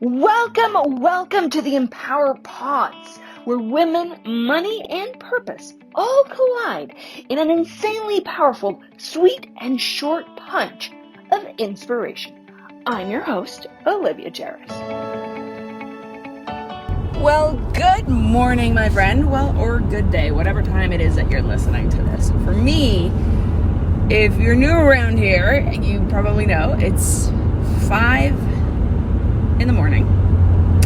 Welcome to the EmpowHER Pods, where women, money, and purpose all collide in an insanely powerful, sweet, and short punch of inspiration. I'm your host, Olivia Jaras. Well, good morning, my friend. Or good day, whatever time it is that you're listening to this. For me, if you're new around here, you probably know it's 5 in the morning.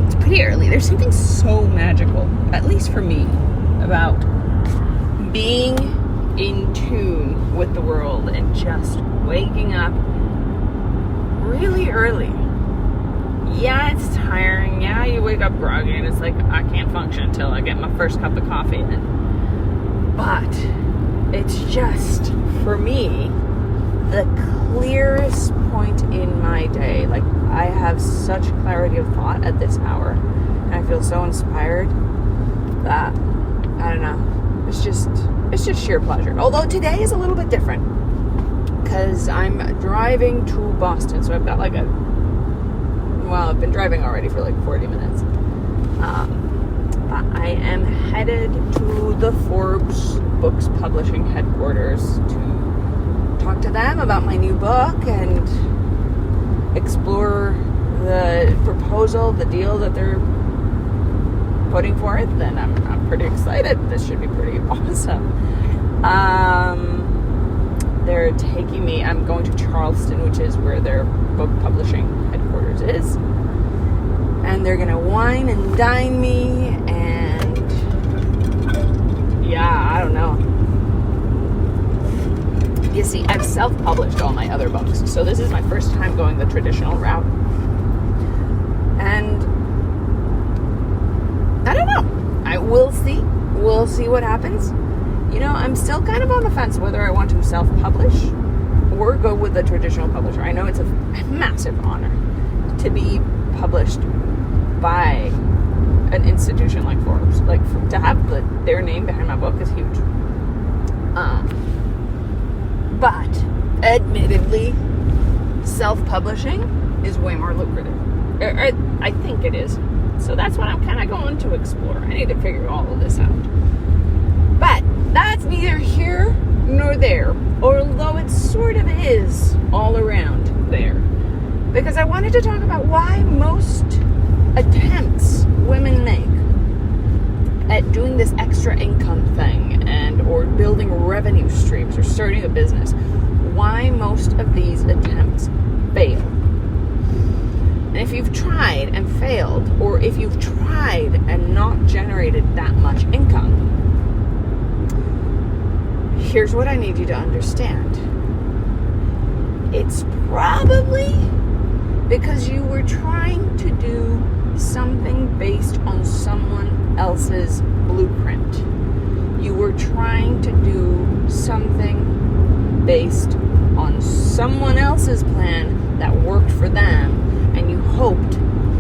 It's pretty early. There's something so magical, at least for me, about being in tune with the world and just waking up really early. Yeah, it's tiring. Yeah, you wake up groggy and it's like, I can't function until I get my first cup of coffee in. But it's just, for me, the clearest point in my day. Like, I have such clarity of thought at this hour, and I feel so inspired that, I don't know, it's just sheer pleasure. Although today is a little bit different, because I'm driving to Boston, so I've got I've been driving already for 40 minutes. But I am headed to the Forbes Books Publishing headquarters to talk to them about my new book and explore the proposal, the deal that they're putting forth. And I'm pretty excited. This should be pretty awesome. They're taking me, I'm going to Charleston, which is where their book publishing headquarters is. And they're going to wine and dine me, and yeah, I don't know. You see, I've self-published all my other books, so this is my first time going the traditional route. And I don't know. We'll see. We'll see what happens. You know, I'm still kind of on the fence whether I want to self-publish or go with the traditional publisher. I know it's a massive honor to be published by an institution like Forbes. To have their name behind my book is huge. But, admittedly, self-publishing is way more lucrative. I think it is. So that's what I'm kind of going to explore. I need to figure all of this out. But that's neither here nor there, although it sort of is all around there. Because I wanted to talk about why most attempts women make at doing this extra income thing or building revenue streams or starting a business, why most of these attempts fail. And if you've tried and failed, or if you've tried and not generated that much income, here's what I need you to understand. It's probably because you were trying to do something based on someone else's blueprint. You were trying to do something based on someone else's plan that worked for them, and you hoped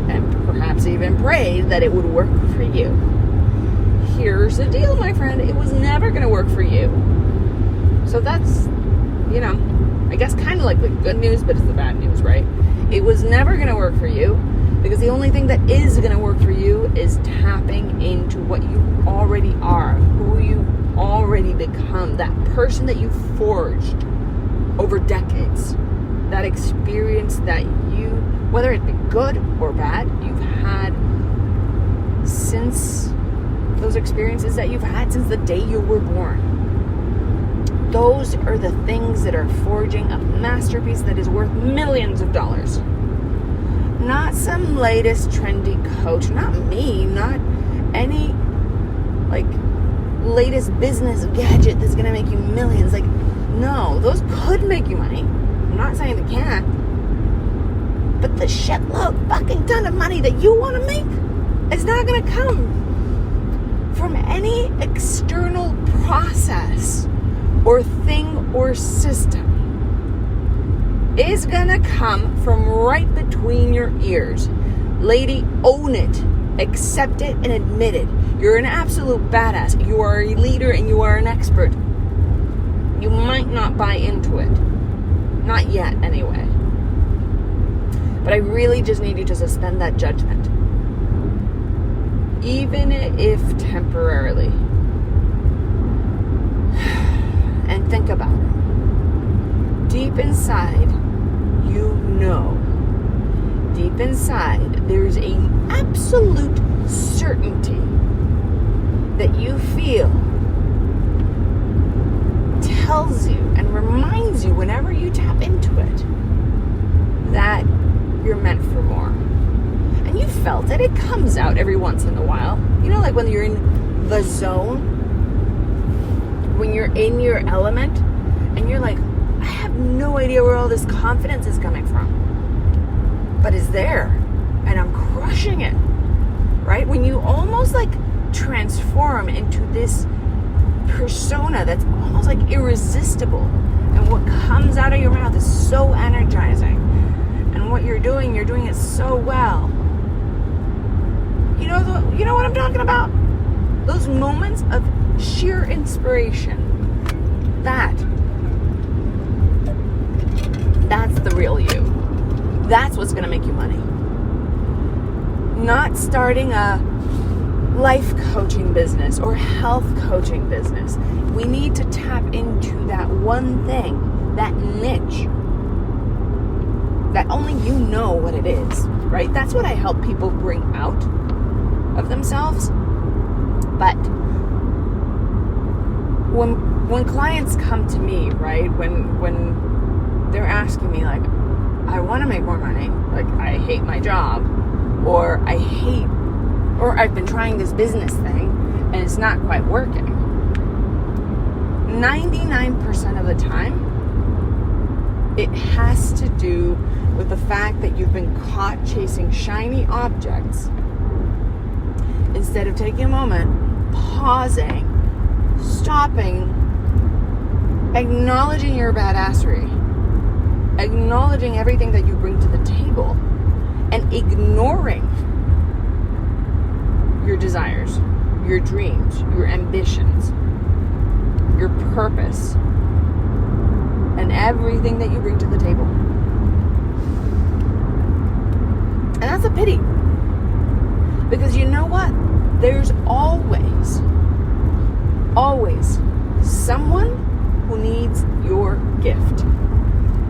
and perhaps even prayed that it would work for you. Here's the deal, my friend. It was never going to work for you. So that's, I guess kind of like the good news, but it's the bad news, right? It was never going to work for you, because the only thing that is going to work for you is tapping into what you already are, who you already become, that person that you forged over decades, that experience that you, whether it be good or bad, you've had since those experiences that you've had since the day you were born. Those are the things that are forging a masterpiece that is worth millions of dollars. Not some latest trendy coach, not me, not any latest business gadget that's gonna make you millions. No, those could make you money. I'm not saying they can't. But the shitload fucking ton of money that you want to make is not gonna come from any external process or thing or system. Is gonna come from right between your ears. Lady, own it. Accept it and admit it. You're an absolute badass. You are a leader and you are an expert. You might not buy into it. Not yet, anyway. But I really just need you to suspend that judgment. Even if temporarily. And think about it. Deep inside, you know. Deep inside, there's an absolute certainty that you feel tells you and reminds you whenever you tap into it that you're meant for more. And you felt it. It comes out every once in a while. You know, like when you're in the zone, when you're in your element, and you're like, I have no idea where all this confidence is coming from. But it's there. And I'm crushing it. Right? When you almost like transform into this persona that's almost like irresistible, and what comes out of your mouth is so energizing, and what you're doing it so well. You know what I'm talking about? Those moments of sheer inspiration. That's the real you. That's what's going to make you money. Not starting a life coaching business or health coaching business. We need to tap into that one thing, that niche, that only you know what it is, right? That's what I help people bring out of themselves. But when clients come to me, right, when they're asking me like, I want to make more money, like I hate my job, or I've been trying this business thing and it's not quite working. 99% of the time, it has to do with the fact that you've been caught chasing shiny objects instead of taking a moment, pausing, stopping, acknowledging your badassery, acknowledging everything that you bring to the table, and ignoring your desires, your dreams, your ambitions, your purpose, and everything that you bring to the table. And that's a pity. Because you know what? There's always someone who needs your gift.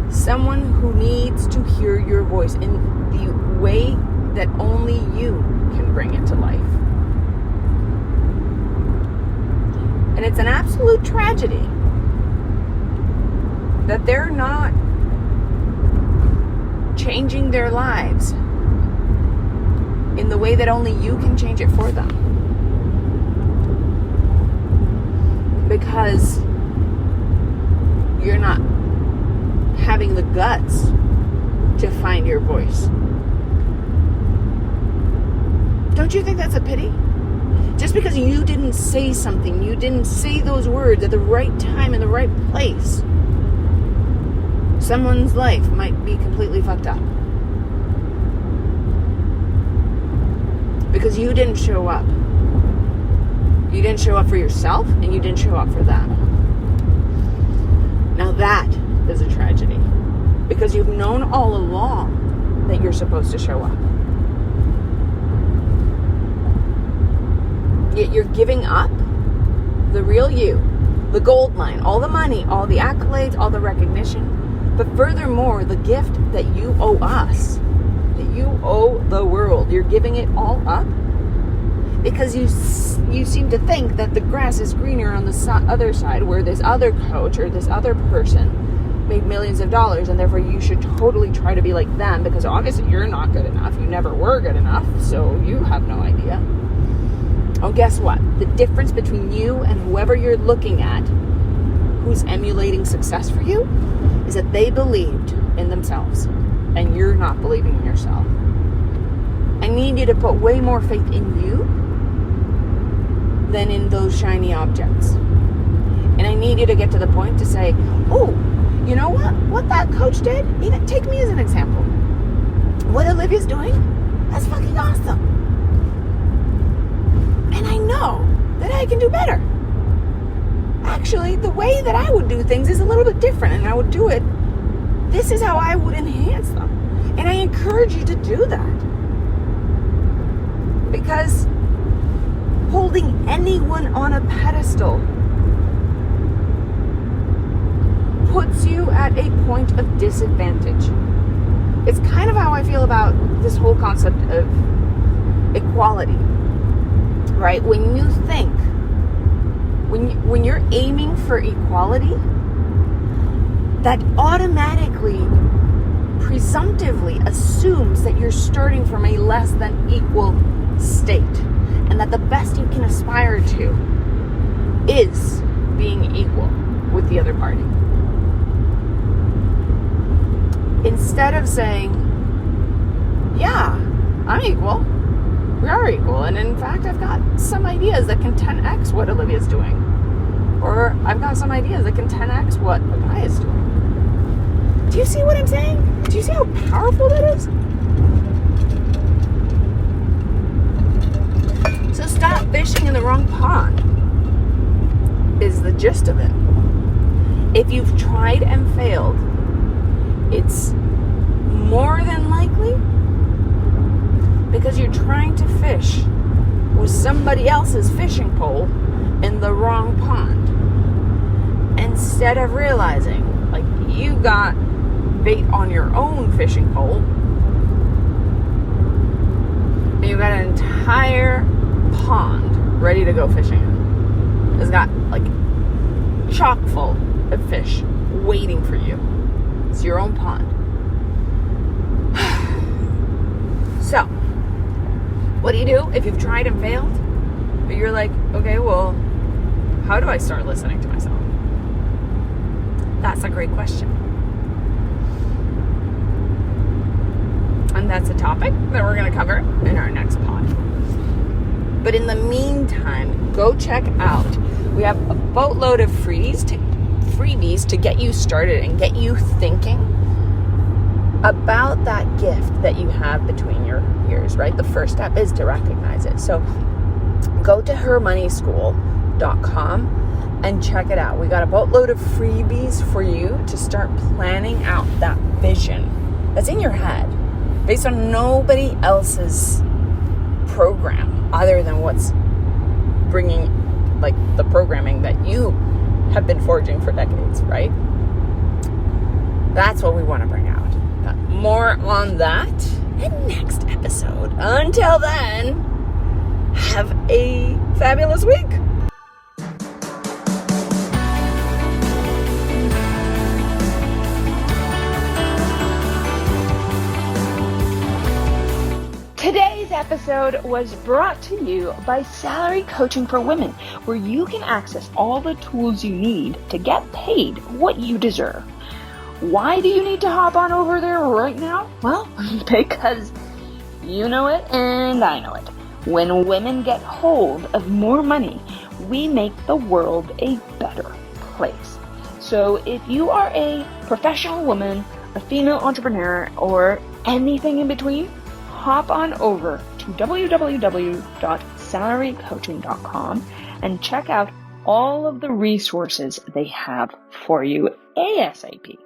Someone who needs to hear your voice in the way that only you can bring it to life. And it's an absolute tragedy that they're not changing their lives in the way that only you can change it for them. Because you're not having the guts to find your voice. Don't you think that's a pity? Just because you didn't say something, you didn't say those words at the right time in the right place, someone's life might be completely fucked up. Because you didn't show up. You didn't show up for yourself, and you didn't show up for them. Now that is a tragedy. Because you've known all along that you're supposed to show up. Yet you're giving up the real you, the gold mine, all the money, all the accolades, all the recognition, but furthermore, the gift that you owe us, that you owe the world. You're giving it all up because you seem to think that the grass is greener on the other side, where this other coach or this other person made millions of dollars, and therefore you should totally try to be like them, because obviously you're not good enough. You never were good enough, so you have no idea. Oh, guess what? The difference between you and whoever you're looking at who's emulating success for you is that they believed in themselves and you're not believing in yourself. I need you to put way more faith in you than in those shiny objects. And I need you to get to the point to say, oh, you know what? What that coach did, even take me as an example. What Olivia's doing, that's fucking awesome. And I know that I can do better. Actually, the way that I would do things is a little bit different, and I would do it. This is how I would enhance them. And I encourage you to do that. Because holding anyone on a pedestal puts you at a point of disadvantage. It's kind of how I feel about this whole concept of equality, right? When you think, when you're aiming for equality, that automatically, presumptively assumes that you're starting from a less than equal state, and that the best you can aspire to is being equal with the other party. Instead of saying, yeah, I'm equal. We are equal. And in fact, I've got some ideas that can 10x what Olivia's doing. Or I've got some ideas that can 10x what a guy is doing. Do you see what I'm saying? Do you see how powerful that is? So stop fishing in the wrong pond, is the gist of it. If you've tried and failed, it's more than likely because you're trying to fish with somebody else's fishing pole in the wrong pond. Instead of realizing, like, you got bait on your own fishing pole, and you've got an entire pond ready to go fishing in. It's got, like, chock full of fish waiting for you. It's your own pond. So, what do you do if you've tried and failed? But you're like, okay, well, how do I start listening to myself? That's a great question. And that's a topic that we're going to cover in our next pod. But in the meantime, go check out. We have a boatload of freebies to get you started and get you thinking about that gift that you have between your ears, right? The first step is to recognize it. So go to hermoneyschool.com and check it out. We got a boatload of freebies for you to start planning out that vision that's in your head based on nobody else's program other than what's bringing, like, the programming that you have been forging for decades, right? That's what we want to bring out. But more on that in next episode. Until then, have a fabulous week. Today's episode was brought to you by Salary Coaching for Women, where you can access all the tools you need to get paid what you deserve. Why do you need to hop on over there right now? Well, because you know it and I know it. When women get hold of more money, we make the world a better place. So if you are a professional woman, a female entrepreneur, or anything in between, hop on over to www.salarycoaching.com and check out all of the resources they have for you ASAP.